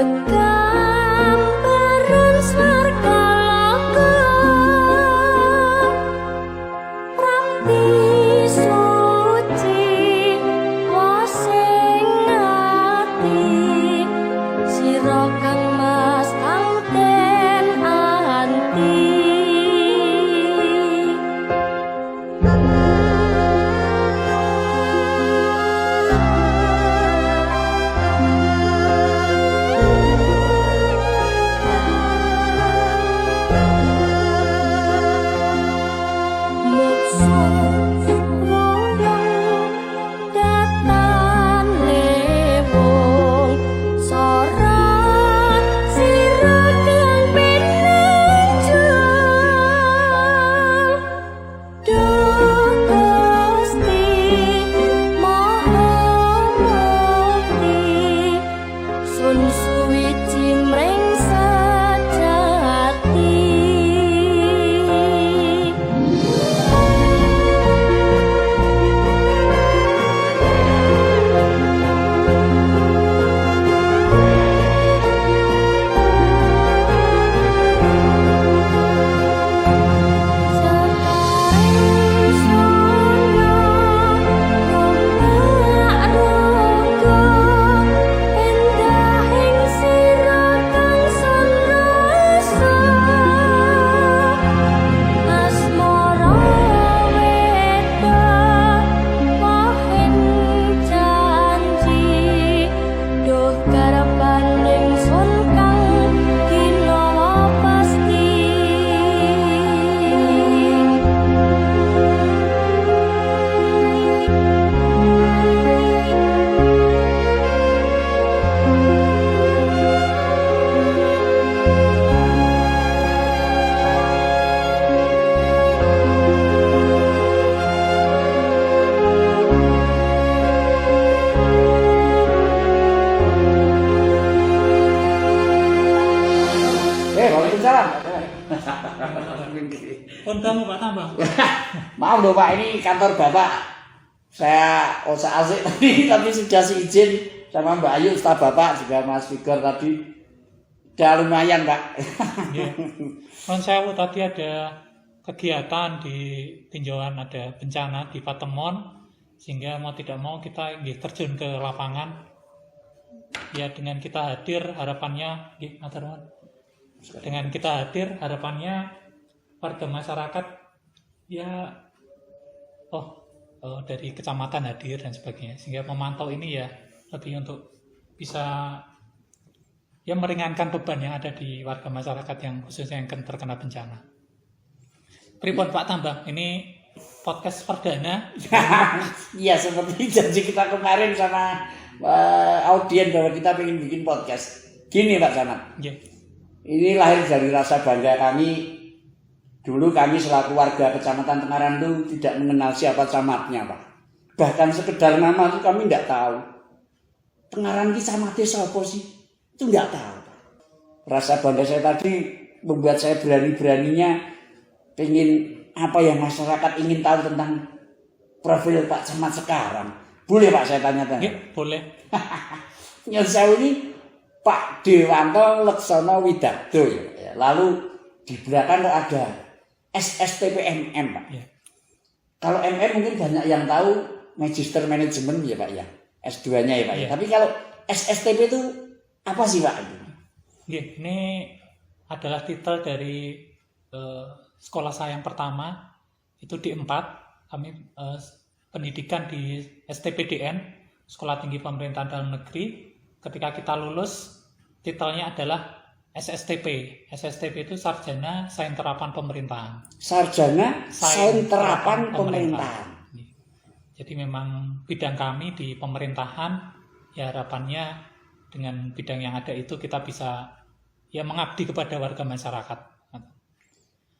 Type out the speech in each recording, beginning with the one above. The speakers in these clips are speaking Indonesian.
Kegambaran swarga loka prakti suci wasing ati sira kang mas anten anti. Kondamu Pak Tambang. Maaf loh Pak, ini kantor Bapak. Saya usah asik tapi sudah izin sama Mbak Ayu, staf Bapak juga Mas Vigor tadi. Udah lumayan Pak. Yeah. Sewu tadi ada kegiatan di tinjauan, ada bencana di Patemon, sehingga mau tidak mau kita terjun ke lapangan. Ya dengan kita hadir harapannya, dengan kita hadir harapannya warga masyarakat ya dari kecamatan hadir dan sebagainya, sehingga memantau ini ya lebih untuk bisa ya meringankan beban yang ada di warga masyarakat yang khususnya yang terkena bencana. Pripun Pak Tambang, ini podcast perdana. Iya, seperti janji kita kemarin sama audien bahwa kita ingin bikin podcast. Gini Pak Camat. Yeah. Ini lahir dari rasa bangga kami. Dulu kami selaku warga Kecamatan Tengaran itu tidak mengenal siapa camatnya Pak. Bahkan sekedar nama itu kami tidak tahu. Tengaran ini camatnya siapa sih? Itu tidak tahu Pak. Rasa bangga saya tadi membuat saya berani-beraninya pengen apa yang masyarakat ingin tahu tentang profil Pak Camat sekarang. Boleh Pak saya tanya-tanya? Ya, boleh. Nyosau ini Pak Dewanto Leksono Widakdo ya. Lalu di belakang ada SSTPMM Pak. Ya. Kalau MM mungkin banyak yang tahu Magister Manajemen ya Pak ya. S2-nya ya Pak ya. Tapi kalau SSTP itu apa sih Pak? Ya, ini adalah titel dari sekolah saya yang pertama, itu di 4. Kami pendidikan di STPDN, Sekolah Tinggi Pemerintahan Dalam Negeri. Ketika kita lulus, titelnya adalah SSTP. SSTP itu Sarjana Sains Terapan Pemerintahan. Sarjana Sains Terapan Pemerintahan. Jadi memang bidang kami di pemerintahan, ya harapannya dengan bidang yang ada itu kita bisa ya mengabdi kepada warga masyarakat.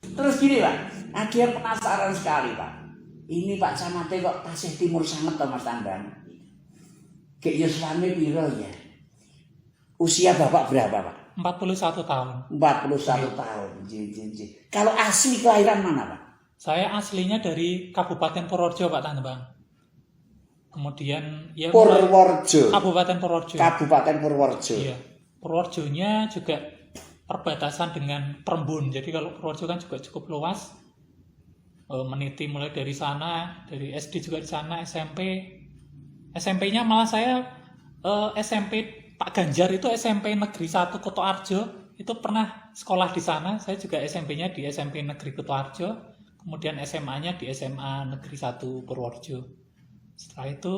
Terus gini Pak, ada yang penasaran sekali Pak. Ini Pak Camatnya kok tasih timur sangat Mas Tambang. Kayak Yusrame piro ya? Usia Bapak berapa Pak? 41 tahun. 41 tahun. Ji. Kalau asli kelahiran mana Pak? Saya aslinya dari Kabupaten Purworejo Pak Tambang. Kemudian ya Purworejo. Kabupaten Purworejo. Kabupaten Purworejo. Iya. Purworejonya juga perbatasan dengan Perembun. Jadi kalau Purworejo kan juga cukup luas. Meniti mulai dari sana, dari SD juga di sana, SMP-nya malah saya SMP Pak Ganjar itu SMP Negeri 1 Kutoarjo, itu pernah sekolah di sana. Saya juga SMP-nya di SMP Negeri Kutoarjo, kemudian SMA-nya di SMA Negeri 1 Purworejo. Setelah itu,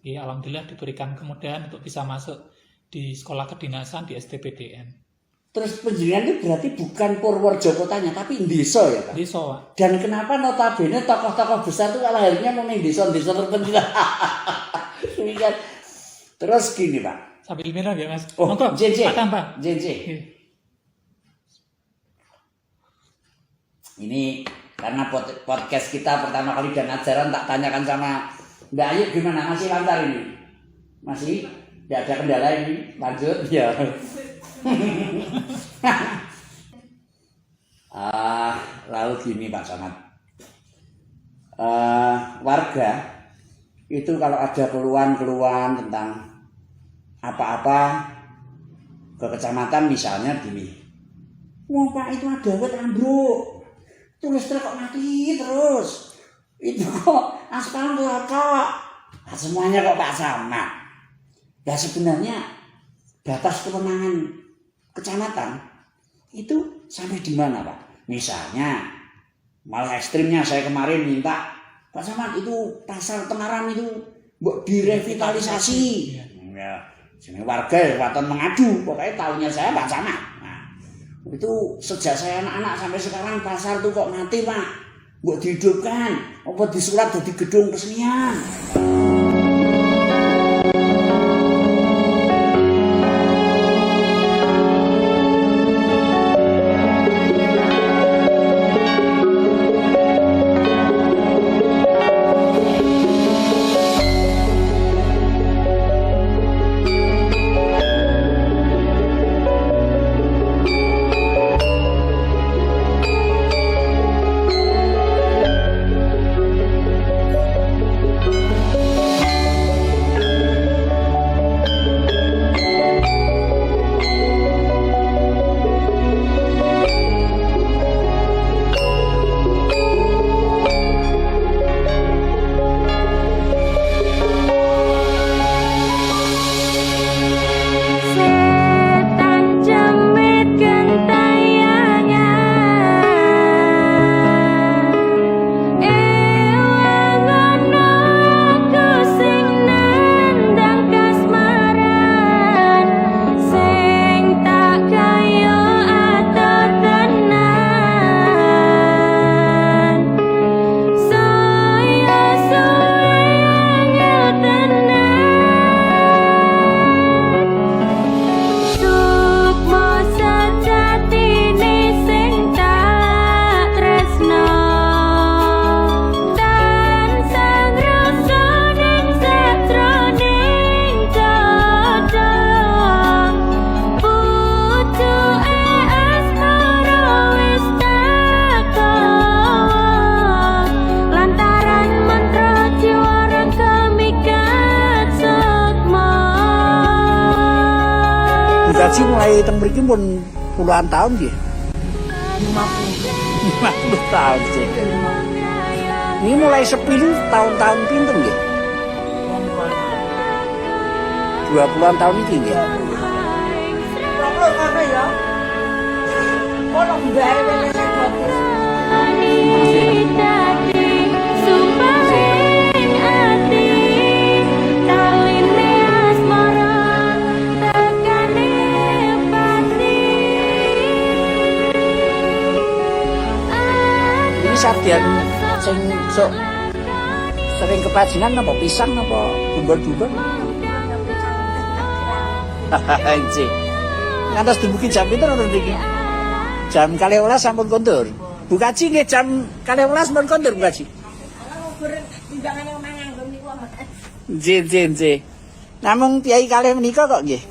ya alhamdulillah diberikan kemudahan untuk bisa masuk di sekolah kedinasan di STPDN. Terus penjenengan itu berarti bukan Purworejo kotanya, tapi desa ya Pak? Desa, Pak. Dan kenapa notabene tokoh-tokoh besar itu lahirnya mau ning desa-desa terpencil? Terus gini Pak. Sambil minum ya Mas. Oh, Monggo, JJ. makan Pak. JJ. Ini karena podcast kita pertama kali dan ajaran, tak tanyakan sama Mbak Ayu gimana, masih lancar ini? Masih? Tidak ada kendala ini? Lanjut? Ya. Lalu gini Pak Somad, warga itu kalau ada keluhan-keluhan tentang apa-apa ke kecamatan misalnya gini, wah Pak itu ada wet ambruk, terus kok mati terus, itu kok aspal melokok, nah, semuanya kok Pak Somad. Ya sebenarnya batas kewenangan kecamatan itu sampai di mana Pak? Misalnya malah ekstrimnya saya kemarin minta Pak Somad itu pasar Temaram itu buat direvitalisasi. Ya, sini warga waton mengadu, pokoknya tahunya saya Pak Somad. Nah, itu sejak saya anak-anak sampai sekarang pasar tuh kok mati Pak, buat dihidupkan, apa disulap jadi gedung kesenian. Gaji mulai teng mriki pun puluhan tahun nggih. 50 tahun sih. Ini mulai sepi tahun-tahun pinten nggih? 20-an tahun iki nggih. Kok ngono ya? Ono gawe wis bagus. Sardian sing sok sering kepajinan apa pisang apa bumbon-bumbon. Hahaha. Ngantos dumugi jam pinten wonten mriki? Jam 12 sampun kondur. Bu Kaji nggih jam 12 sampun kondur Bu Kaji. Nggih. Namung piyai kalih menika kok nggih.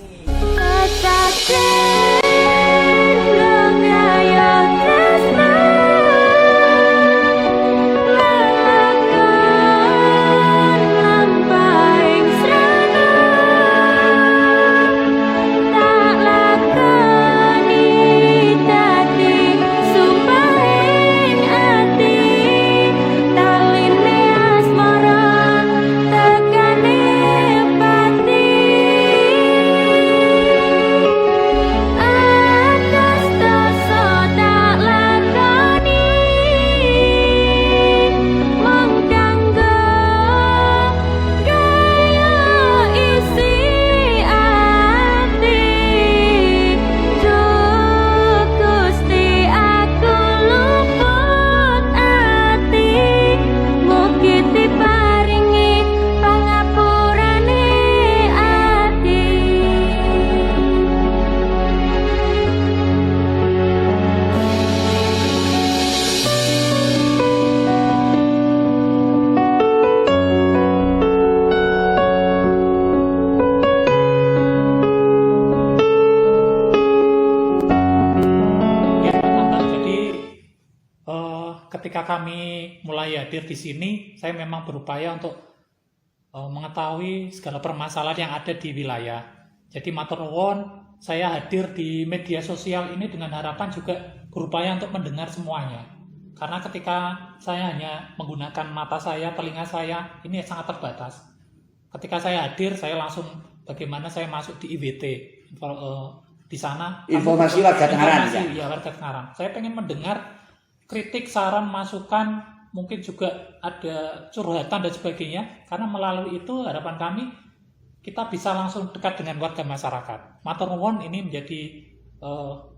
ketika kami mulai hadir di sini, saya memang berupaya untuk mengetahui segala permasalahan yang ada di wilayah. Jadi matur nuwun, saya hadir di media sosial ini dengan harapan juga berupaya untuk mendengar semuanya. Karena ketika saya hanya menggunakan mata saya, telinga saya, ini sangat terbatas. Ketika saya hadir, saya langsung bagaimana saya masuk di IWT, di sana. Informasi warga Tengaran. Ya, warga Tengaran. Saya pengen mendengar kritik, saran, masukan, mungkin juga ada curhatan dan sebagainya. Karena melalui itu harapan kami kita bisa langsung dekat dengan warga masyarakat. Matur nuwun ini menjadi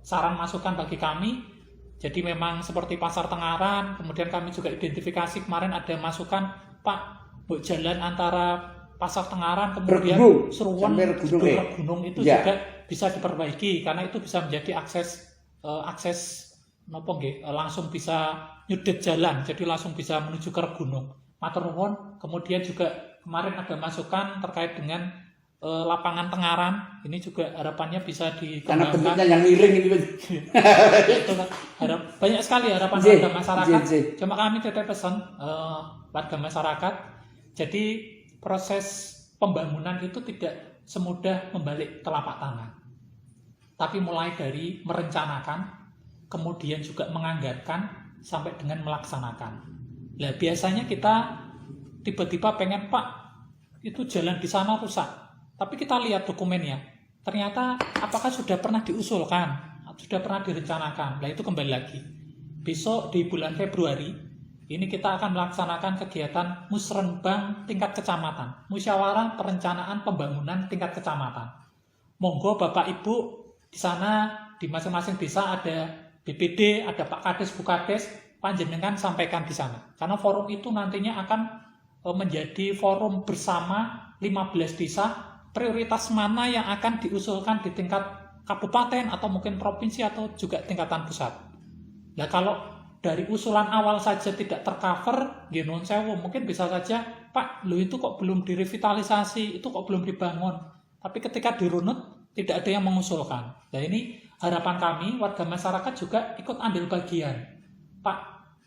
saran masukan bagi kami. Jadi memang seperti Pasar Tengaran, kemudian kami juga identifikasi kemarin ada masukan, Pak, buat jalan antara Pasar Tengaran kemudian Seruan Gunung itu juga bisa diperbaiki karena itu bisa menjadi akses langsung bisa nyudet jalan, jadi langsung bisa menuju ke gunung. Matur nuwun. Kemudian juga kemarin ada masukan terkait dengan lapangan Tengaran, ini juga harapannya bisa dikembangkan. Karena bentuknya yang miring itu. Itu banyak sekali harapan warga masyarakat. Cuma kami tetap pesan warga masyarakat. Jadi proses pembangunan itu tidak semudah membalik telapak tangan, tapi mulai dari merencanakan, kemudian juga menganggarkan sampai dengan melaksanakan. Nah, biasanya kita tiba-tiba pengen, Pak, itu jalan di sana rusak. Tapi kita lihat dokumennya. Ternyata apakah sudah pernah diusulkan? Sudah pernah direncanakan? Nah, itu kembali lagi. Besok di bulan Februari, ini kita akan melaksanakan kegiatan musrenbang tingkat kecamatan. Musyawarah Perencanaan Pembangunan tingkat kecamatan. Monggo Bapak Ibu di sana, di masing-masing desa ada BPD, ada Pak Kades, Bu Kades, panjenengan sampaikan di sana. Karena forum itu nantinya akan menjadi forum bersama 15 desa, prioritas mana yang akan diusulkan di tingkat kabupaten atau mungkin provinsi atau juga tingkatan pusat. Nah, kalau dari usulan awal saja tidak tercover, non sewu, mungkin bisa saja, Pak, lo itu kok belum direvitalisasi, itu kok belum dibangun. Tapi ketika dirunut, tidak ada yang mengusulkan. Nah, ini harapan kami, warga masyarakat juga ikut ambil bagian. Pak,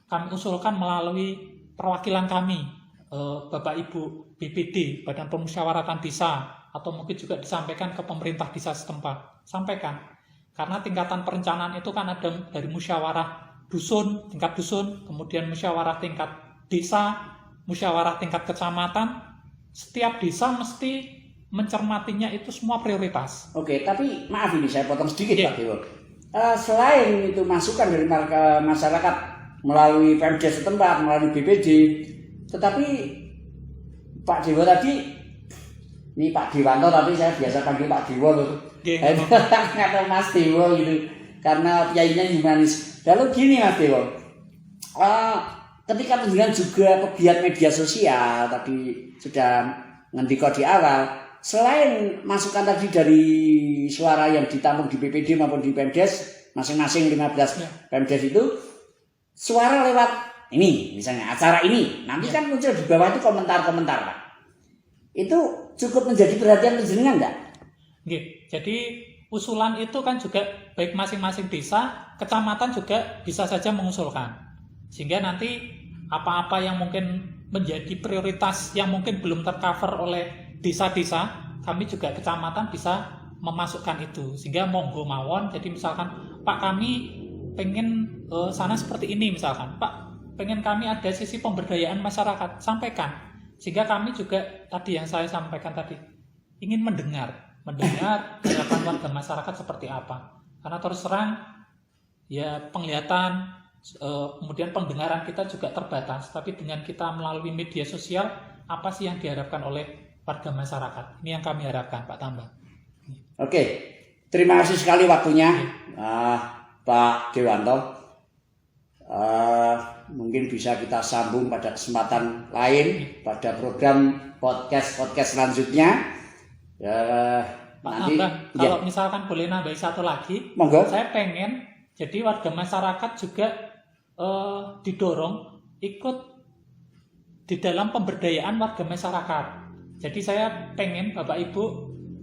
kami usulkan melalui perwakilan kami, Bapak Ibu BPD, Badan Pemusyawaratan Desa, atau mungkin juga disampaikan ke pemerintah desa setempat. Sampaikan. Karena tingkatan perencanaan itu kan ada dari musyawarah dusun, tingkat dusun, kemudian musyawarah tingkat desa, musyawarah tingkat kecamatan. Setiap desa mesti mencermatinya itu semua prioritas. Oke, tapi maaf ini saya potong sedikit Pak Dewo. Selain itu masukan dari masyarakat melalui Pemda setempat, melalui BPD, tetapi Pak Dewo tadi, ini Pak Dewanto tapi saya biasa panggil Pak Dewo loh. Atau Mas Dewo gitu, karena kiainya humanis. Lalu gini Mas Dewo, ketika penjenengan juga pegiat media sosial, tadi sudah ngendiko di awal, selain masukan tadi dari suara yang ditampung di BPD maupun di Pemdes, masing-masing 15 Pemdes itu, suara lewat ini, misalnya acara ini, nanti kan muncul di bawah itu komentar-komentar Pak. Itu cukup menjadi perhatian penjenengan enggak? Jadi usulan itu kan juga baik masing-masing desa, kecamatan juga bisa saja mengusulkan. Sehingga nanti apa-apa yang mungkin menjadi prioritas yang mungkin belum tercover oleh desa-desa, kami juga kecamatan bisa memasukkan itu. Sehingga monggo mawon, jadi misalkan Pak kami pengen sana seperti ini misalkan, Pak pengen kami ada sisi pemberdayaan masyarakat, sampaikan. Sehingga kami juga tadi yang saya sampaikan tadi, ingin mendengar harapan warga masyarakat seperti apa. Karena terus terang ya penglihatan kemudian pendengaran kita juga terbatas, tapi dengan kita melalui media sosial, apa sih yang diharapkan oleh warga masyarakat? Ini yang kami harapkan Pak Tambang. Oke, terima kasih sekali waktunya Pak Dewanto. Mungkin bisa kita sambung pada kesempatan lain pada program podcast selanjutnya. Pak Tambang, kalau misalkan boleh nambahin satu lagi, monggo. Saya pengen jadi warga masyarakat juga didorong ikut di dalam pemberdayaan warga masyarakat. Jadi saya pengen Bapak Ibu,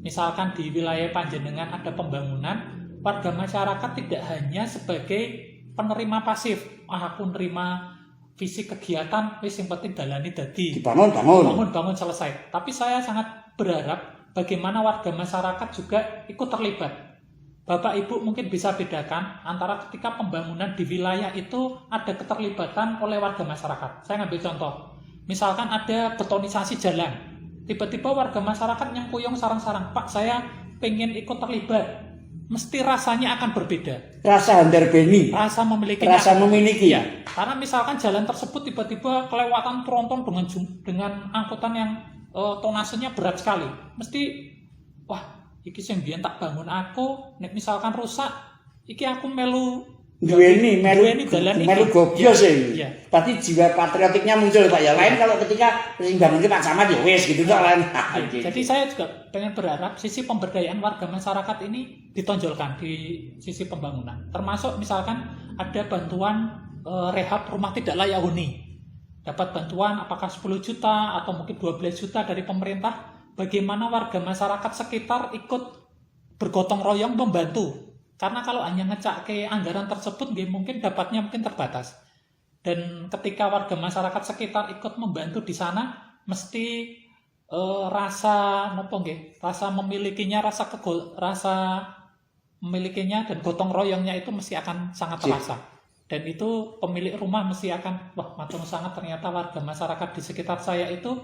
misalkan di wilayah panjenengan ada pembangunan, warga masyarakat tidak hanya sebagai penerima pasif, aku nerima visi kegiatan wis sing penting dalani dadi Dibangun. bangun selesai. Tapi saya sangat berharap bagaimana warga masyarakat juga ikut terlibat. Bapak Ibu mungkin bisa bedakan antara ketika pembangunan di wilayah itu ada keterlibatan oleh warga masyarakat. Saya ngambil contoh, misalkan ada betonisasi jalan, tiba-tiba warga masyarakat yang kuyung sarang-sarang, Pak saya pengen ikut terlibat, mesti rasanya akan berbeda. Rasa underbeni. Rasa memiliki. Ya, karena misalkan jalan tersebut tiba-tiba kelewatan tronton dengan angkutan yang tonasenya berat sekali, mesti wah iki sing biyen tak bangun aku, nek misalkan rusak, iki aku melu Duweni dalan iki. melu gobyo sing. Iya. Berarti jiwa patriotiknya muncul Pak ya. Lain kalau ketika sing bangun Pak Camat ya wis gitu tok lain. Jadi saya juga pengen berharap sisi pemberdayaan warga masyarakat ini ditonjolkan di sisi pembangunan. Termasuk misalkan ada bantuan rehab rumah tidak layak huni. Dapat bantuan apakah 10 juta atau mungkin 12 juta dari pemerintah. Bagaimana warga masyarakat sekitar ikut bergotong royong membantu. Karena kalau hanya ngecak ke anggaran tersebut, mungkin dapatnya mungkin terbatas. Dan ketika warga masyarakat sekitar ikut membantu di sana, mesti rasa memilikinya, dan gotong royongnya itu mesti akan sangat terasa. Dan itu pemilik rumah mesti akan, wah matur sangat ternyata warga masyarakat di sekitar saya itu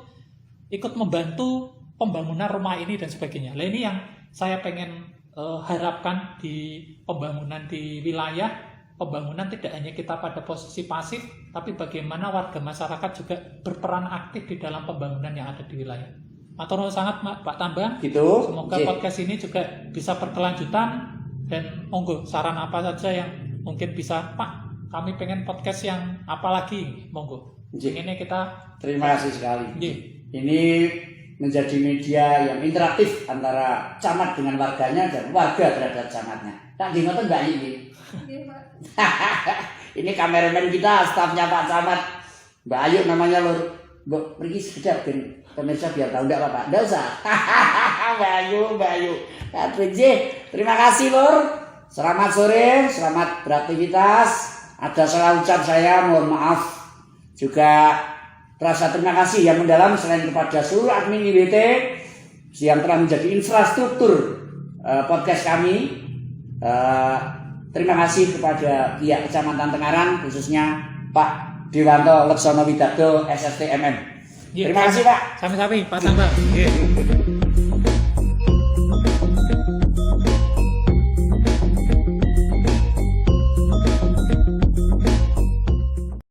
ikut membantu pembangunan rumah ini dan sebagainya. Nah ini yang saya pengen harapkan di pembangunan di wilayah. Pembangunan tidak hanya kita pada posisi pasif, tapi bagaimana warga masyarakat juga berperan aktif di dalam pembangunan yang ada di wilayah. Matur nuwun sangat Pak Tambang. Gitu. Semoga podcast ini juga bisa berkelanjutan dan monggo saran apa saja yang mungkin bisa Pak. Kami pengen podcast yang apa lagi, monggo. Ini kita Terima kasih sekali. Nggih. Ini menjadi media yang interaktif antara camat dengan warganya dan warga terhadap camatnya. Tak nggih ngoten Mbak Ayu. Ini kameramen kita, stafnya Pak Camat. Mbak Ayu namanya lur. Mbok pergi sekedar ben pemirsa biar tahu enggak apa-apa. Enggak usah. Mbak Ayu. Terima kasih lur. Selamat sore, selamat beraktivitas. Ada salah ucap saya, mohon maaf. Juga rasa terima kasih yang mendalam selain kepada seluruh admin IWT yang telah menjadi infrastruktur podcast kami. Terima kasih kepada pihak Kecamatan Tengaran, khususnya Pak Dewanto Leksono Widardo SSTMM. Terima kasih Pak. Sami-sami Pak Tambang.